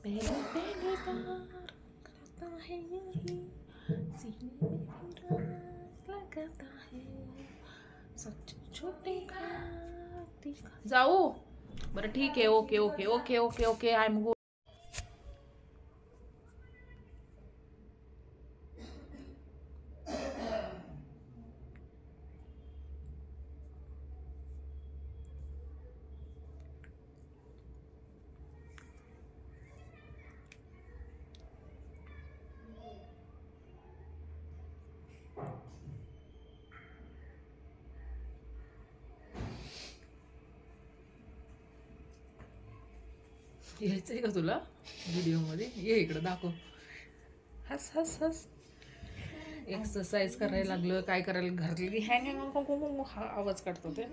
पहली पहली बार करता है यही सीने में भी राग लगाता है सच छोटे जाऊ बरं ठीक आहे okay okay okay okay okay I am गो यायचंय का तुला व्हिडिओ मध्ये ये इकडं दाखव हस हस हस एक्सरसाइज करायला लागलं काय करायला घरातली हँग हँग हा आवाज काढतो ते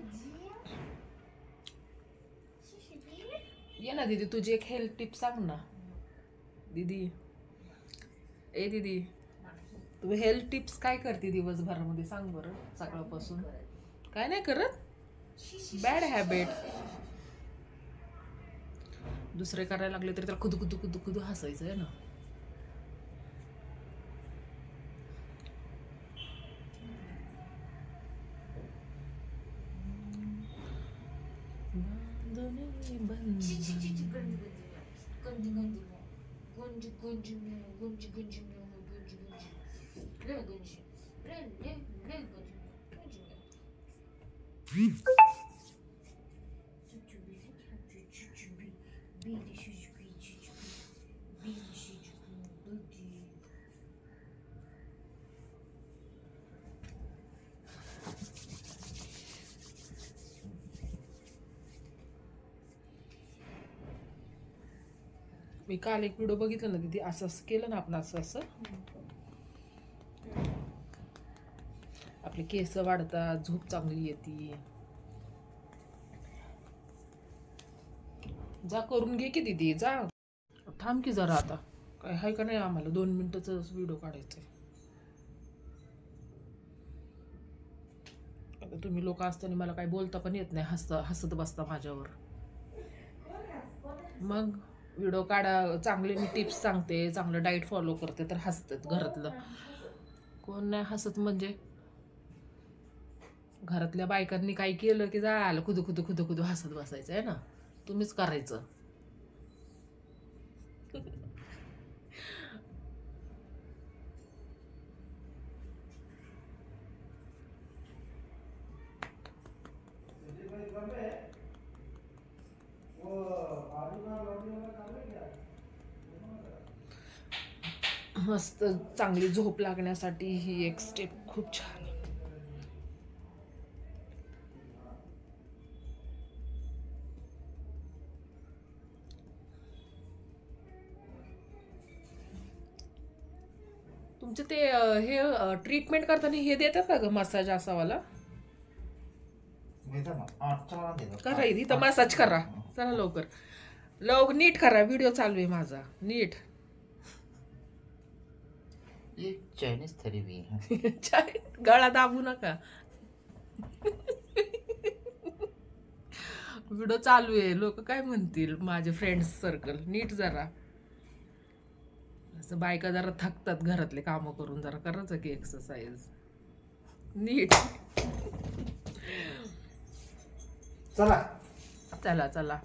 ये ना दीदी तुझी एक हेल्थ टिप सांग ना दीदी ए दीदी तू हेल्थ टिप्स काय करते दिवसभरामध्ये सांग बरं सकाळपासून काय नाही करत बॅड हॅबिट दुसरे करायला लागले तरी त्याला खुदू खुदू खुदू खुदू हसायचं आहे ना मी काल एक व्हिडिओ बघितला ना दीदी असं असं केलं ना आपण असं असं आपले केस वाढतात झोप चांगली येते जा करून घे की दीदी जा थांब की जरा आता काय हाय का नाही आम्हाला 2 मिनिटाचा व्हिडिओ काढायचा आता तुम्ही लोक असताना मला काय बोलता पण येत नाही हसत बसता माझ्यावर मग व्हिडिओ काढा चांगले मी टिप्स सांगते चांगलं डाएट फॉलो करते तर हसतात घरातलं कोण नाही हसत म्हणजे घरातल्या बायकांनी काय केलं की झालं खुदू खुदू खुदू खुदू हसत बसायचं आहे ना तुम्हीच करायचं मस्त चांगली झोप लागण्यासाठी ही एक स्टेप खूप छान आहे तुमचे ते हे ट्रीटमेंट करताना हे देतात का ग मसाज असावाला करा इथं मसाज करा चला लवकर नीट करा व्हिडिओ चालू आहे माझा नीट चायनीज थेरपी गळा दाबू नका व्हिडिओ चालू आहे लोक काय म्हणतील माझे फ्रेंड्स सर्कल नीट जरा असं बायका जरा थकतात घरातले काम करून जरा करायचं की एक्सरसाइज नीट चला चला चला